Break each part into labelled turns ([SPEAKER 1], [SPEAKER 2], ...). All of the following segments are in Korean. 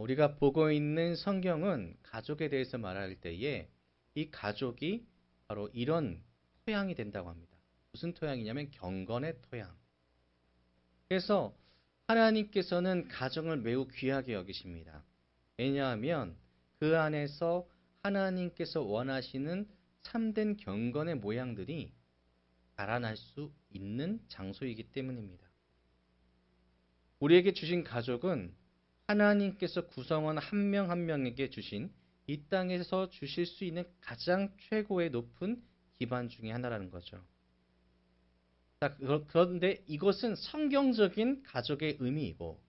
[SPEAKER 1] 우리가 보고 있는 성경은 가족에 대해서 말할 때에 이 가족이 바로 이런 토양이 된다고 합니다. 무슨 토양이냐면 경건의 토양. 그래서 하나님께서는 가정을 매우 귀하게 여기십니다. 왜냐하면 그 안에서 하나님께서 원하시는 참된 경건의 모양들이 자라날 수 있는 장소이기 때문입니다. 우리에게 주신 가족은 하나님께서 구성원 한 명 한 명에게 주신 이 땅에서 주실 수 있는 가장 최고의 높은 기반 중에 하나라는 거죠. 자, 그런데 이것은 성경적인 가족의 의미이고,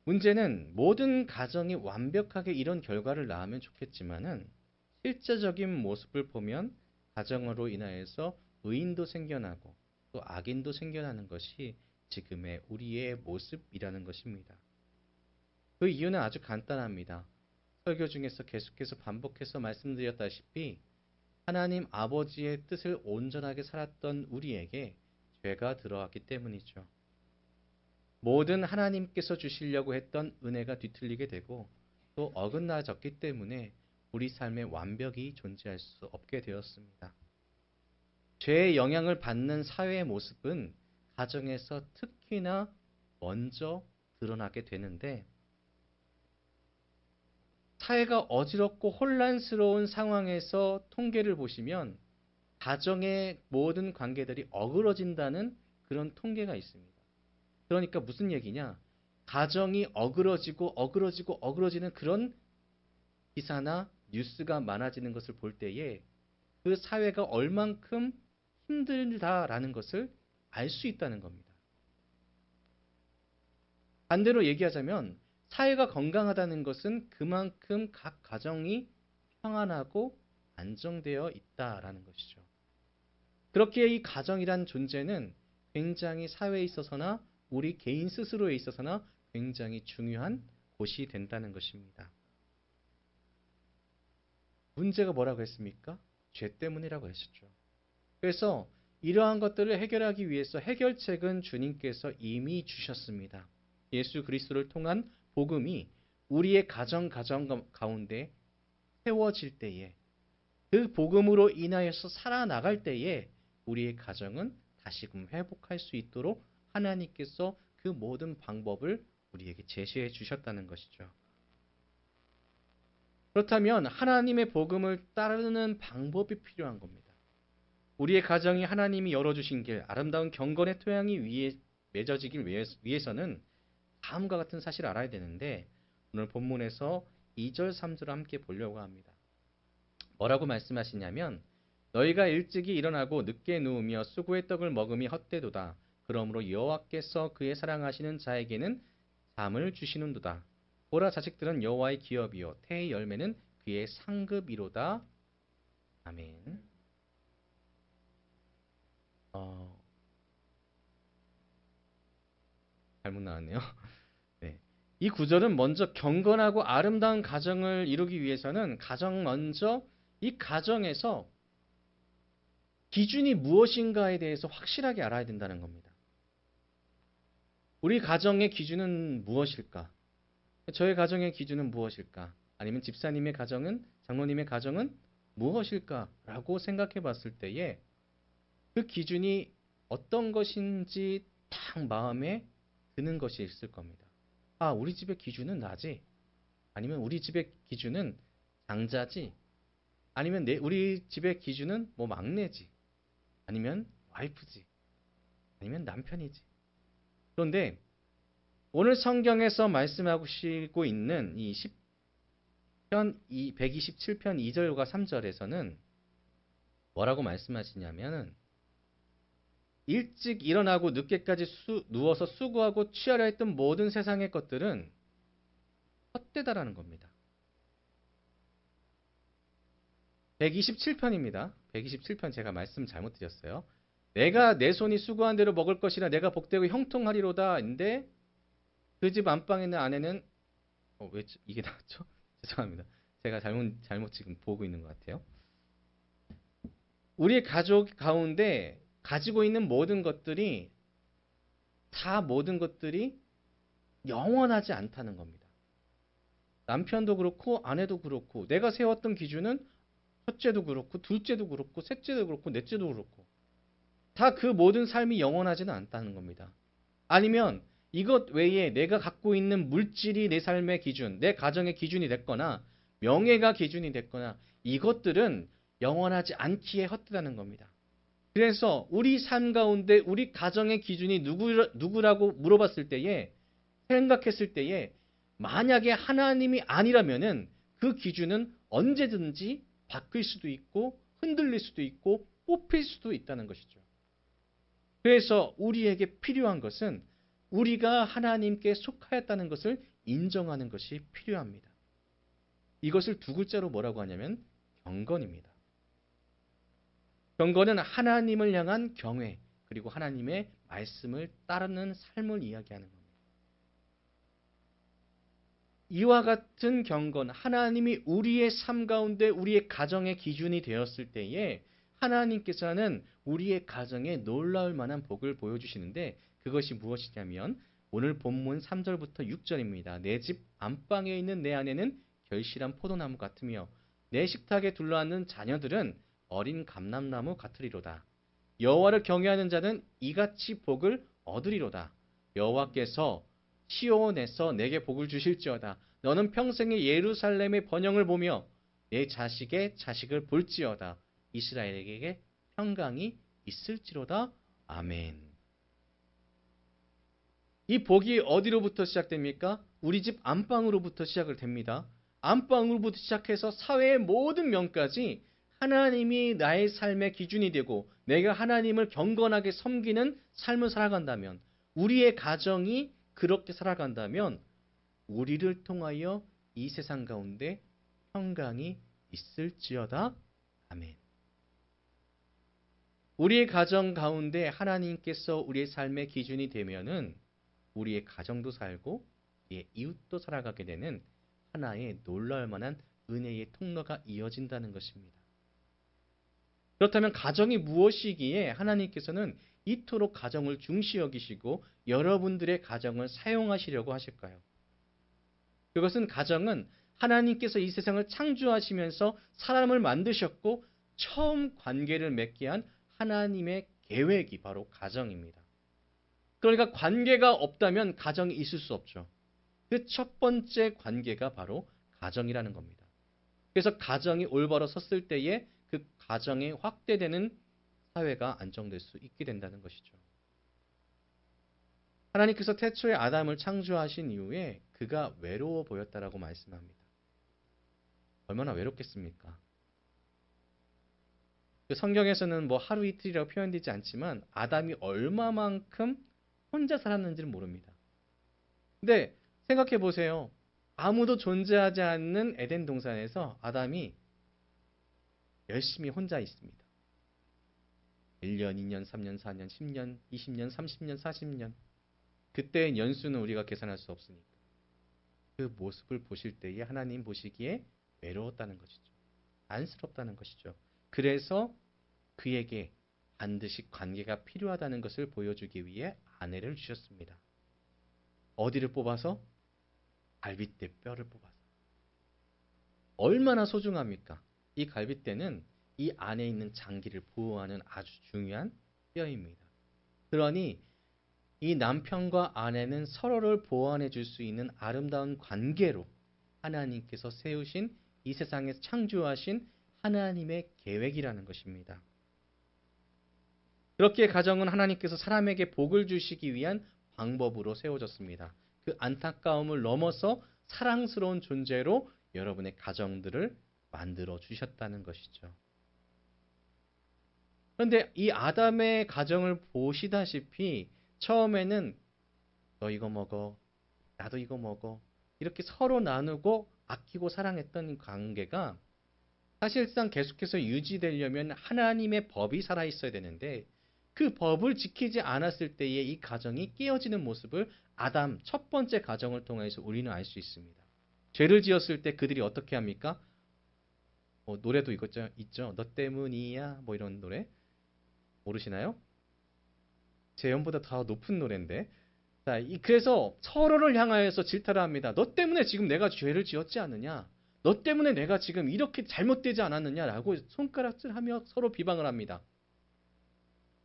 [SPEAKER 1] 문제는 모든 가정이 완벽하게 이런 결과를 낳으면 좋겠지만은 실제적인 모습을 보면 가정으로 인하여서 의인도 생겨나고 또 악인도 생겨나는 것이 지금의 우리의 모습이라는 것입니다. 그 이유는 아주 간단합니다. 설교 중에서 계속해서 반복해서 말씀드렸다시피 하나님 아버지의 뜻을 온전하게 살았던 우리에게 죄가 들어왔기 때문이죠. 모든 하나님께서 주시려고 했던 은혜가 뒤틀리게 되고 또 어긋나졌기 때문에 우리 삶에 완벽이 존재할 수 없게 되었습니다. 죄의 영향을 받는 사회의 모습은 가정에서 특히나 먼저 드러나게 되는데, 사회가 어지럽고 혼란스러운 상황에서 통계를 보시면 가정의 모든 관계들이 어그러진다는 그런 통계가 있습니다. 그러니까 무슨 얘기냐? 가정이 어그러지는 그런 기사나 뉴스가 많아지는 것을 볼 때에 그 사회가 얼만큼 힘들다라는 것을 알 수 있다는 겁니다. 반대로 얘기하자면 사회가 건강하다는 것은 그만큼 각 가정이 평안하고 안정되어 있다라는 것이죠. 그렇게 이 가정이란 존재는 굉장히 사회에 있어서나 우리 개인 스스로에 있어서나 굉장히 중요한 곳이 된다는 것입니다. 문제가 뭐라고 했습니까? 죄 때문이라고 했었죠. 그래서 이러한 것들을 해결하기 위해서 해결책은 주님께서 이미 주셨습니다. 예수 그리스도를 통한 복음이 우리의 가정 가운데 세워질 때에, 그 복음으로 인하여서 살아나갈 때에 우리의 가정은 다시금 회복할 수 있도록 하나님께서 그 모든 방법을 우리에게 제시해 주셨다는 것이죠. 그렇다면 하나님의 복음을 따르는 방법이 필요한 겁니다. 우리의 가정이 하나님이 열어주신 길, 아름다운 경건의 토양이 위에 맺어지길 위해서는 다음과 같은 사실을 알아야 되는데, 오늘 본문에서 2절, 3절을 함께 보려고 합니다. 뭐라고 말씀하시냐면, 너희가 일찍이 일어나고 늦게 누우며 수고의 떡을 먹음이 헛되도다. 그러므로 여호와께서 그의 사랑하시는 자에게는 잠을 주시는도다. 보라, 자식들은 여호와의 기업이요 태의 열매는 그의 상급이로다. 아멘. 잘못 나왔네요. 네. 이 구절은 먼저 경건하고 아름다운 가정을 이루기 위해서는 먼저 이 가정에서 기준이 무엇인가에 대해서 확실하게 알아야 된다는 겁니다. 우리 가정의 기준은 무엇일까? 저의 가정의 기준은 무엇일까? 아니면 집사님의 가정은, 장로님의 가정은 무엇일까? 라고 생각해 봤을 때에 그 기준이 어떤 것인지 딱 마음에 드는 것이 있을 겁니다. 아, 우리 집의 기준은 나지. 아니면 우리 집의 기준은 장자지. 아니면 우리 집의 기준은 뭐 막내지. 아니면 와이프지. 아니면 남편이지. 그런데 오늘 성경에서 말씀하시고 있는 이 127편 2절과 3절에서는 뭐라고 말씀하시냐면, 일찍 일어나고 늦게까지 누워서 수고하고 취하려 했던 모든 세상의 것들은 헛되다라는 겁니다. 127편입니다. 127편 제가 말씀 잘못 드렸어요. 내가 내 손이 수고한 대로 먹을 것이라 내가 복되고 형통하리로다. 인데 그 집 안방에 있는 아내는 왜 이게 나왔죠? 죄송합니다. 제가 잘못 지금 보고 있는 것 같아요. 우리의 가족 가운데 가지고 있는 모든 것들이 영원하지 않다는 겁니다. 남편도 그렇고 아내도 그렇고 내가 세웠던 기준은 첫째도 그렇고 둘째도 그렇고 셋째도 그렇고 넷째도 그렇고 다 그 모든 삶이 영원하지는 않다는 겁니다. 아니면 이것 외에 내가 갖고 있는 물질이 내 삶의 기준, 내 가정의 기준이 됐거나 명예가 기준이 됐거나 이것들은 영원하지 않기에 헛되다는 겁니다. 그래서 우리 삶 가운데 우리 가정의 기준이 누구라고 물어봤을 때에 생각했을 때에 만약에 하나님이 아니라면은 그 기준은 언제든지 바뀔 수도 있고 흔들릴 수도 있고 뽑힐 수도 있다는 것이죠. 그래서 우리에게 필요한 것은 우리가 하나님께 속하였다는 것을 인정하는 것이 필요합니다. 이것을 두 글자로 뭐라고 하냐면 경건입니다. 경건은 하나님을 향한 경외 그리고 하나님의 말씀을 따르는 삶을 이야기하는 겁니다. 이와 같은 경건, 하나님이 우리의 삶 가운데 우리의 가정의 기준이 되었을 때에 하나님께서는 우리의 가정에 놀라울 만한 복을 보여주시는데 그것이 무엇이냐면 오늘 본문 3절부터 6절입니다. 내 집 안방에 있는 내 아내는 결실한 포도나무 같으며 내 식탁에 둘러앉는 자녀들은 어린 감람나무 같으리로다. 여호와를 경외하는 자는 이같이 복을 얻으리로다. 여호와께서 시온에서 내게 복을 주실지어다. 너는 평생에 예루살렘의 번영을 보며 내 자식의 자식을 볼지어다. 이스라엘에게 평강이 있을지로다. 아멘. 이 복이 어디로부터 시작됩니까? 우리 집 안방으로부터 시작을 됩니다. 안방으로부터 시작해서 사회의 모든 면까지 하나님이 나의 삶의 기준이 되고 내가 하나님을 경건하게 섬기는 삶을 살아간다면 우리의 가정이 그렇게 살아간다면 우리를 통하여 이 세상 가운데 평강이 있을지어다. 아멘. 우리의 가정 가운데 하나님께서 우리의 삶의 기준이 되면은 우리의 가정도 살고 우리의 이웃도 살아가게 되는 하나의 놀라울 만한 은혜의 통로가 이어진다는 것입니다. 그렇다면 가정이 무엇이기에 하나님께서는 이토록 가정을 중시 여기시고 여러분들의 가정을 사용하시려고 하실까요? 그것은 가정은 하나님께서 이 세상을 창조하시면서 사람을 만드셨고 처음 관계를 맺게 한 하나님의 계획이 바로 가정입니다. 그러니까 관계가 없다면 가정이 있을 수 없죠. 그 첫 번째 관계가 바로 가정이라는 겁니다. 그래서 가정이 올바로 섰을 때에 그 가정이 확대되는 사회가 안정될 수 있게 된다는 것이죠. 하나님께서 태초에 아담을 창조하신 이후에 그가 외로워 보였다라고 말씀합니다. 얼마나 외롭겠습니까? 성경에서는 뭐 하루 이틀이라고 표현되지 않지만 아담이 얼마만큼 혼자 살았는지는 모릅니다. 근데 생각해 보세요. 아무도 존재하지 않는 에덴 동산에서 아담이 열심히 혼자 있습니다. 1년, 2년, 3년, 4년, 10년, 20년, 30년, 40년. 그때의 연수는 우리가 계산할 수 없으니까. 그 모습을 보실 때에 하나님 보시기에 외로웠다는 것이죠. 안쓰럽다는 것이죠. 그래서 그에게 반드시 관계가 필요하다는 것을 보여주기 위해 아내를 주셨습니다. 어디를 뽑아서? 갈빗대 뼈를 뽑아서. 얼마나 소중합니까? 이 갈빗대는 이 안에 있는 장기를 보호하는 아주 중요한 뼈입니다. 그러니 이 남편과 아내는 서로를 보완해 줄 수 있는 아름다운 관계로 하나님께서 세우신 이 세상에서 창조하신 하나님의 계획이라는 것입니다. 그렇게 가정은 하나님께서 사람에게 복을 주시기 위한 방법으로 세워졌습니다. 그 안타까움을 넘어서 사랑스러운 존재로 여러분의 가정들을 만들어 주셨다는 것이죠. 그런데 이 아담의 가정을 보시다시피 처음에는 너 이거 먹어, 나도 이거 먹어 이렇게 서로 나누고 아끼고 사랑했던 관계가 사실상 계속해서 유지되려면 하나님의 법이 살아있어야 되는데 그 법을 지키지 않았을 때의 이 가정이 깨어지는 모습을 아담 첫 번째 가정을 통해서 우리는 알 수 있습니다. 죄를 지었을 때 그들이 어떻게 합니까? 노래도 있죠. 너 때문이야 뭐 이런 노래 모르시나요? 재현보다 더 높은 노래인데 자, 그래서 서로를 향하여서 질타를 합니다. 너 때문에 지금 내가 죄를 지었지 않느냐? 너 때문에 내가 지금 이렇게 잘못되지 않았느냐라고 손가락질하며 서로 비방을 합니다.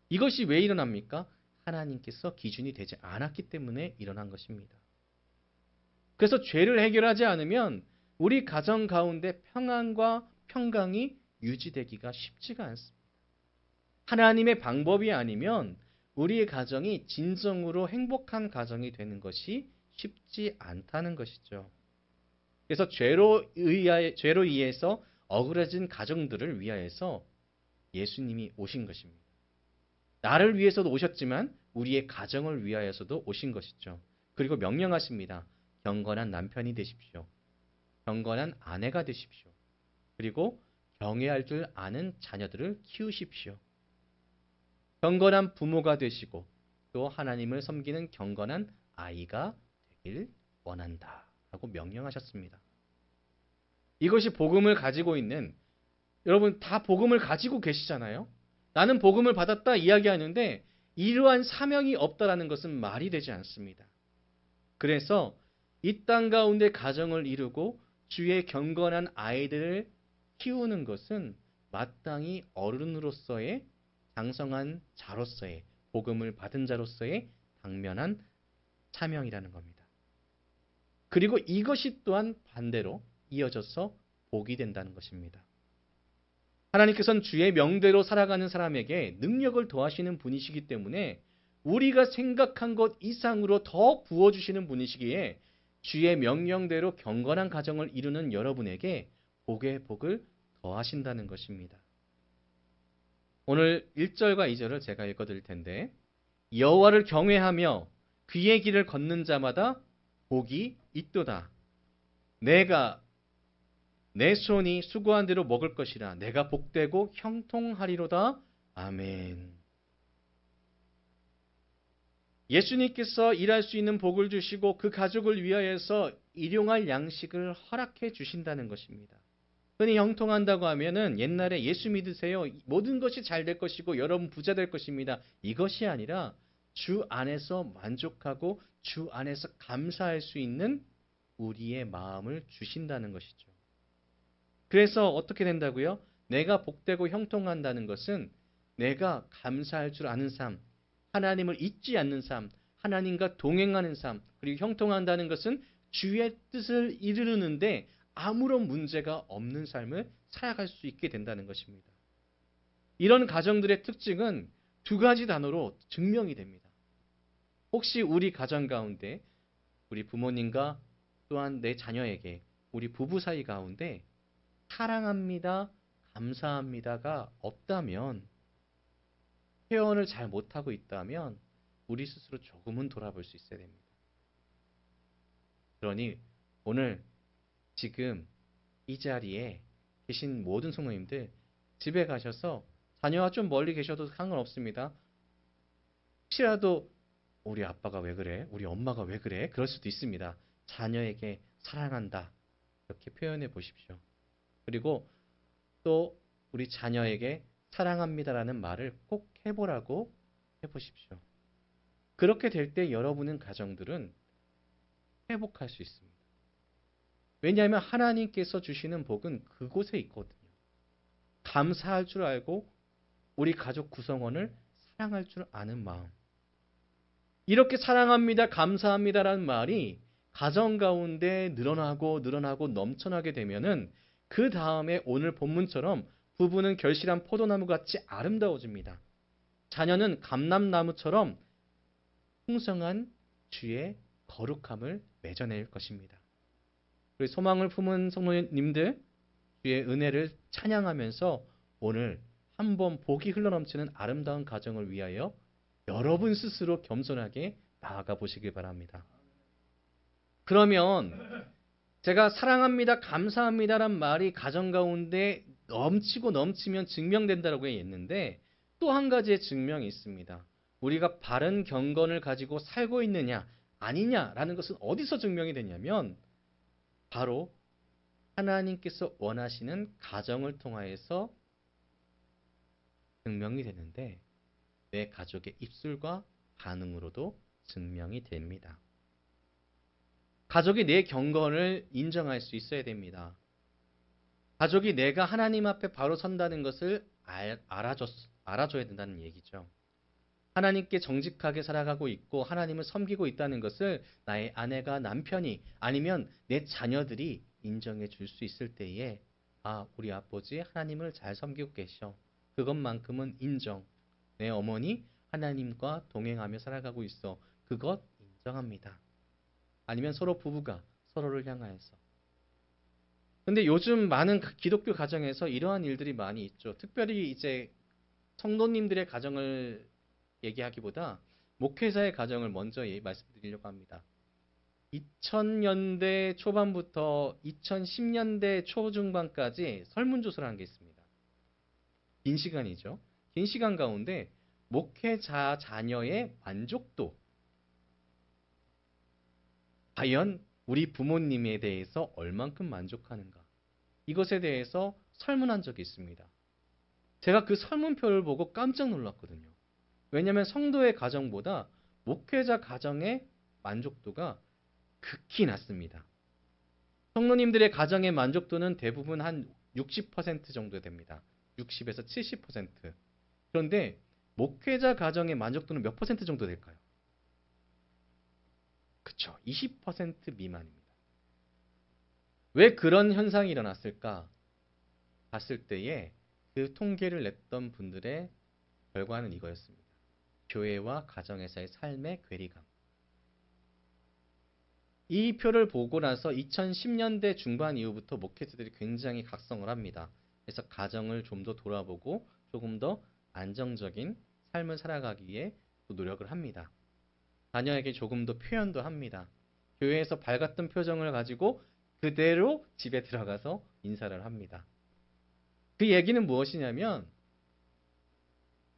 [SPEAKER 1] 이것이 왜 일어납니까? 하나님께서 기준이 되지 않았기 때문에 일어난 것입니다. 그래서 죄를 해결하지 않으면 우리 가정 가운데 평안과 평강이 유지되기가 쉽지가 않습니다. 하나님의 방법이 아니면 우리의 가정이 진정으로 행복한 가정이 되는 것이 쉽지 않다는 것이죠. 그래서 죄로 인해서 억울해진 가정들을 위하여서 예수님이 오신 것입니다. 나를 위해서도 오셨지만 우리의 가정을 위하여서도 오신 것이죠. 그리고 명령하십니다. 경건한 남편이 되십시오. 경건한 아내가 되십시오. 그리고 경외할 줄 아는 자녀들을 키우십시오. 경건한 부모가 되시고 또 하나님을 섬기는 경건한 아이가 되길 원한다 라고 명령하셨습니다. 이것이 복음을 가지고 있는, 여러분 다 복음을 가지고 계시잖아요. 나는 복음을 받았다 이야기하는데 이러한 사명이 없다라는 것은 말이 되지 않습니다. 그래서 이 땅 가운데 가정을 이루고 주의 경건한 아이들을 키우는 것은 마땅히 어른으로서의 장성한 자로서의, 복음을 받은 자로서의 당면한 사명이라는 겁니다. 그리고 이것이 또한 반대로 이어져서 복이 된다는 것입니다. 하나님께서는 주의 명대로 살아가는 사람에게 능력을 더하시는 분이시기 때문에 우리가 생각한 것 이상으로 더 부어주시는 분이시기에 주의 명령대로 경건한 가정을 이루는 여러분에게 복의 복을 더하신다는 것입니다. 오늘 1절과 2절을 제가 읽어드릴 텐데, 여호와를 경외하며 그의 길을 걷는 자마다 복이 있도다. 내 손이 수고한 대로 먹을 것이라. 내가 복되고 형통하리로다. 아멘. 예수님께서 일할 수 있는 복을 주시고 그 가족을 위하여서 일용할 양식을 허락해 주신다는 것입니다. 흔히 형통한다고 하면은 옛날에 예수 믿으세요. 모든 것이 잘 될 것이고 여러분 부자 될 것입니다. 이것이 아니라 주 안에서 만족하고 주 안에서 감사할 수 있는 우리의 마음을 주신다는 것이죠. 그래서 어떻게 된다고요? 내가 복되고 형통한다는 것은 내가 감사할 줄 아는 삶, 하나님을 잊지 않는 삶, 하나님과 동행하는 삶, 그리고 형통한다는 것은 주의 뜻을 이루는데 아무런 문제가 없는 삶을 살아갈 수 있게 된다는 것입니다. 이런 가정들의 특징은 두 가지 단어로 증명이 됩니다. 혹시 우리 가정 가운데 우리 부모님과 또한 내 자녀에게 우리 부부 사이 가운데 사랑합니다, 감사합니다가 없다면, 표현을 잘 못하고 있다면 우리 스스로 조금은 돌아볼 수 있어야 됩니다. 그러니 오늘 지금 이 자리에 계신 모든 성도님들 집에 가셔서 자녀와 좀 멀리 계셔도 상관없습니다. 혹시라도 우리 아빠가 왜 그래? 우리 엄마가 왜 그래? 그럴 수도 있습니다. 자녀에게 사랑한다 이렇게 표현해 보십시오. 그리고 또 우리 자녀에게 사랑합니다라는 말을 꼭 해보라고 해보십시오. 그렇게 될 때 여러분은 가정들은 회복할 수 있습니다. 왜냐하면 하나님께서 주시는 복은 그곳에 있거든요. 감사할 줄 알고 우리 가족 구성원을 사랑할 줄 아는 마음. 이렇게 사랑합니다, 감사합니다라는 말이 가정 가운데 늘어나고 넘쳐나게 되면은 그 다음에 오늘 본문처럼 부부는 결실한 포도나무 같이 아름다워집니다. 자녀는 감람나무처럼 풍성한 주의 거룩함을 맺어낼 것입니다. 우리 소망을 품은 성도님들, 주의 은혜를 찬양하면서 오늘 한번 복이 흘러넘치는 아름다운 가정을 위하여 여러분 스스로 겸손하게 나아가 보시길 바랍니다. 그러면 제가 사랑합니다, 감사합니다란 말이 가정 가운데 넘치고 넘치면 증명된다고 했는데 또 한 가지의 증명이 있습니다. 우리가 바른 경건을 가지고 살고 있느냐 아니냐라는 것은 어디서 증명이 되냐면 바로 하나님께서 원하시는 가정을 통하여서 증명이 되는데 내 가족의 입술과 반응으로도 증명이 됩니다. 가족이 내 경건을 인정할 수 있어야 됩니다. 가족이 내가 하나님 앞에 바로 선다는 것을 알아줘야 된다는 얘기죠. 하나님께 정직하게 살아가고 있고 하나님을 섬기고 있다는 것을 나의 아내가, 남편이, 아니면 내 자녀들이 인정해 줄 수 있을 때에 우리 아버지 하나님을 잘 섬기고 계셔. 그것만큼은 인정. 내 어머니 하나님과 동행하며 살아가고 있어. 그것 인정합니다. 아니면 서로 부부가 서로를 향하여서. 근데 요즘 많은 기독교 가정에서 이러한 일들이 많이 있죠. 특별히 이제 성도님들의 가정을 얘기하기보다 목회자의 가정을 먼저 말씀드리려고 합니다. 2000년대 초반부터 2010년대 초중반까지 설문조사를 한 게 있습니다. 긴 시간이죠. 긴 시간 가운데 목회자 자녀의 만족도, 과연 우리 부모님에 대해서 얼만큼 만족하는가, 이것에 대해서 설문한 적이 있습니다. 제가 그 설문표를 보고 깜짝 놀랐거든요. 왜냐하면 성도의 가정보다 목회자 가정의 만족도가 극히 낮습니다. 성도님들의 가정의 만족도는 대부분 한 60% 정도 됩니다. 60에서 70%. 그런데 목회자 가정의 만족도는 몇 퍼센트 정도 될까요? 그쵸. 20% 미만입니다. 왜 그런 현상이 일어났을까? 봤을 때에 그 통계를 냈던 분들의 결과는 이거였습니다. 교회와 가정에서의 삶의 괴리감. 이 표를 보고 나서 2010년대 중반 이후부터 목회자들이 굉장히 각성을 합니다. 그래서 가정을 좀 더 돌아보고 조금 더 안정적인 삶을 살아가기 위해 노력을 합니다. 자녀에게 조금 더 표현도 합니다. 교회에서 밝았던 표정을 가지고 그대로 집에 들어가서 인사를 합니다. 그 얘기는 무엇이냐면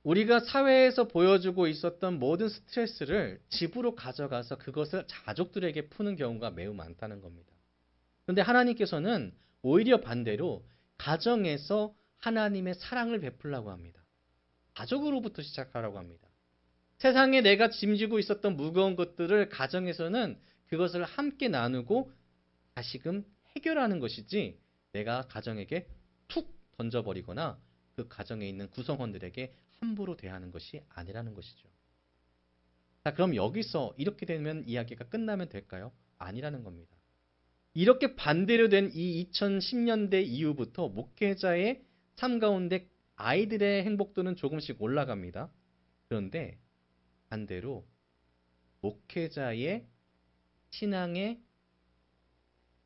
[SPEAKER 1] 우리가 사회에서 보여주고 있었던 모든 스트레스를 집으로 가져가서 그것을 가족들에게 푸는 경우가 매우 많다는 겁니다. 그런데 하나님께서는 오히려 반대로 가정에서 하나님의 사랑을 베풀라고 합니다. 가족으로부터 시작하라고 합니다. 세상에 내가 짐지고 있었던 무거운 것들을 가정에서는 그것을 함께 나누고 다시금 해결하는 것이지 내가 가정에게 툭 던져버리거나 그 가정에 있는 구성원들에게 함부로 대하는 것이 아니라는 것이죠. 자, 그럼 여기서 이렇게 되면 이야기가 끝나면 될까요? 아니라는 겁니다. 이렇게 반대로 된 이 2010년대 이후부터 목회자의 삶 가운데 아이들의 행복도는 조금씩 올라갑니다. 그런데 반대로 목회자의 신앙의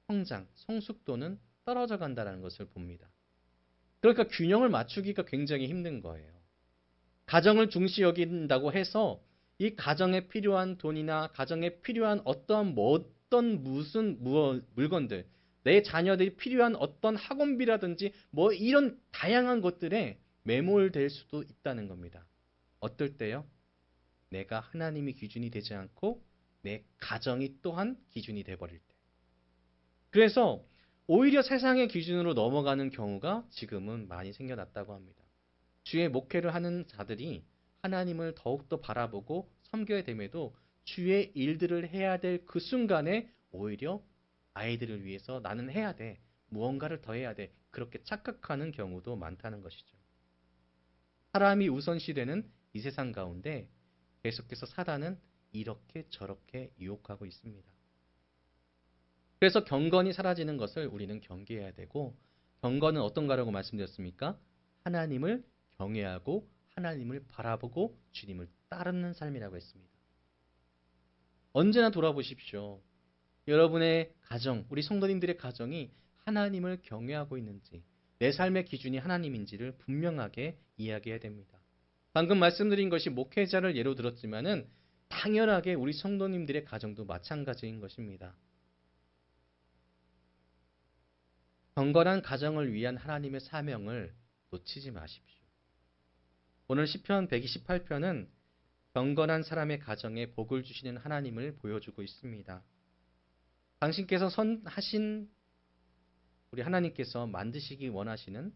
[SPEAKER 1] 성장, 성숙도는 떨어져 간다는 것을 봅니다. 그러니까 균형을 맞추기가 굉장히 힘든 거예요. 가정을 중시 여긴다고 해서 이 가정에 필요한 돈이나 가정에 필요한 어떤 무슨 물건들, 내 자녀들이 필요한 어떤 학원비라든지 이런 다양한 것들에 매몰될 수도 있다는 겁니다. 어떨 때요? 내가 하나님이 기준이 되지 않고 내 가정이 또한 기준이 돼버릴 때. 그래서 오히려 세상의 기준으로 넘어가는 경우가 지금은 많이 생겨났다고 합니다. 주의 목회를 하는 자들이 하나님을 더욱더 바라보고 섬겨야 됨에도 주의 일들을 해야 될 그 순간에 오히려 아이들을 위해서 나는 해야 돼. 무언가를 더 해야 돼. 그렇게 착각하는 경우도 많다는 것이죠. 사람이 우선시되는 이 세상 가운데 계속해서 사단은 이렇게 저렇게 유혹하고 있습니다. 그래서 경건이 사라지는 것을 우리는 경계해야 되고 경건은 어떤가라고 말씀드렸습니까? 하나님을 경외하고 하나님을 바라보고 주님을 따르는 삶이라고 했습니다. 언제나 돌아보십시오. 여러분의 가정, 우리 성도님들의 가정이 하나님을 경외하고 있는지, 내 삶의 기준이 하나님인지를 분명하게 이야기해야 됩니다. 방금 말씀드린 것이 목회자를 예로 들었지만은 당연하게 우리 성도님들의 가정도 마찬가지인 것입니다. 경건한 가정을 위한 하나님의 사명을 놓치지 마십시오. 오늘 시편 128편은 경건한 사람의 가정에 복을 주시는 하나님을 보여주고 있습니다. 당신께서 선하신 우리 하나님께서 만드시기 원하시는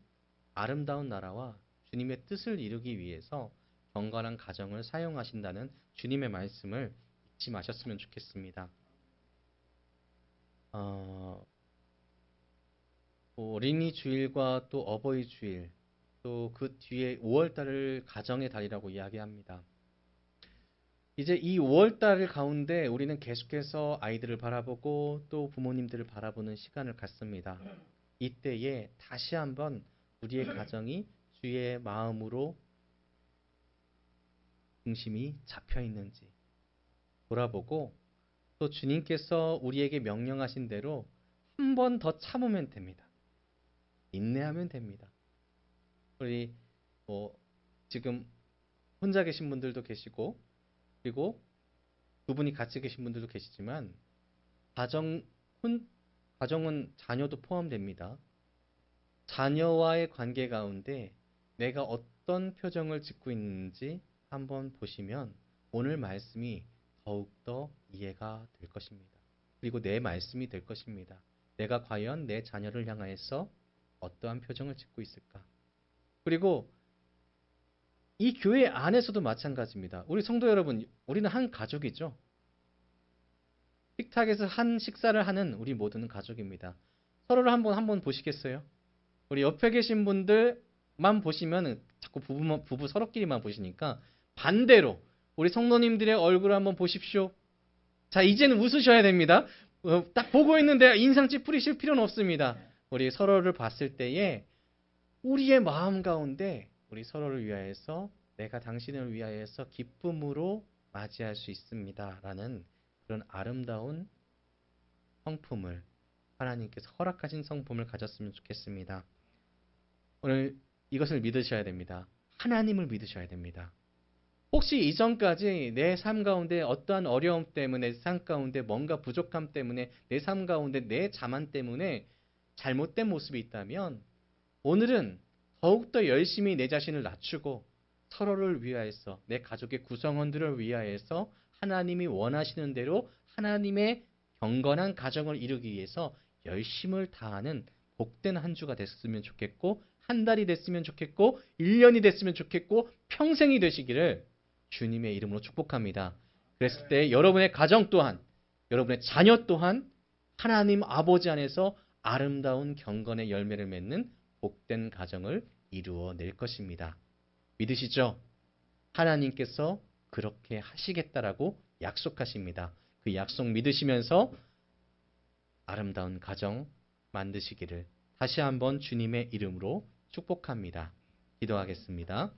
[SPEAKER 1] 아름다운 나라와 주님의 뜻을 이루기 위해서 경건한 가정을 사용하신다는 주님의 말씀을 잊지 마셨으면 좋겠습니다. 어린이 주일과 또 어버이 주일, 또 그 뒤에 5월달을 가정의 달이라고 이야기합니다. 이제 이 5월달 가운데 우리는 계속해서 아이들을 바라보고 또 부모님들을 바라보는 시간을 갖습니다. 이때에 다시 한번 우리의 가정이 주의 마음으로 중심이 잡혀 있는지 돌아보고, 또 주님께서 우리에게 명령하신 대로 한 번 더 참으면 됩니다. 인내하면 됩니다. 우리 지금 혼자 계신 분들도 계시고, 그리고 두 분이 같이 계신 분들도 계시지만 가정은 자녀도 포함됩니다. 자녀와의 관계 가운데 내가 어떤 표정을 짓고 있는지 한번 보시면 오늘 말씀이 더욱더 이해가 될 것입니다. 그리고 내 말씀이 될 것입니다. 내가 과연 내 자녀를 향하여서 어떠한 표정을 짓고 있을까? 그리고 이 교회 안에서도 마찬가지입니다. 우리 성도 여러분, 우리는 한 가족이죠. 식탁에서 한 식사를 하는 우리 모두는 가족입니다. 서로를 한번 보시겠어요? 우리 옆에 계신 분들만 보시면 자꾸 부부 서로끼리만 보시니까, 반대로 우리 성도님들의 얼굴을 한번 보십시오. 자, 이제는 웃으셔야 됩니다. 딱 보고 있는데 인상 찌푸리실 필요는 없습니다. 우리 서로를 봤을 때에 우리의 마음 가운데 우리 서로를 위하여서, 내가 당신을 위하여서 기쁨으로 맞이할 수 있습니다 라는 그런 아름다운 성품을, 하나님께서 허락하신 성품을 가졌으면 좋겠습니다. 오늘 이것을 믿으셔야 됩니다. 하나님을 믿으셔야 됩니다. 혹시 이전까지 내 삶 가운데 어떠한 어려움 때문에, 내 삶 가운데 뭔가 부족함 때문에, 내 삶 가운데 내 자만 때문에 잘못된 모습이 있다면, 오늘은 더욱더 열심히 내 자신을 낮추고 서로를 위하여서, 내 가족의 구성원들을 위하여서 하나님이 원하시는 대로 하나님의 경건한 가정을 이루기 위해서 열심을 다하는 복된 한 주가 됐으면 좋겠고, 한 달이 됐으면 좋겠고, 1년이 됐으면 좋겠고, 평생이 되시기를 주님의 이름으로 축복합니다. 그랬을 때 여러분의 가정 또한, 여러분의 자녀 또한 하나님 아버지 안에서 아름다운 경건의 열매를 맺는 복된 가정을 이루어낼 것입니다. 믿으시죠? 하나님께서 그렇게 하시겠다라고 약속하십니다. 그 약속 믿으시면서 아름다운 가정 만드시기를 다시 한번 주님의 이름으로 축복합니다. 기도하겠습니다.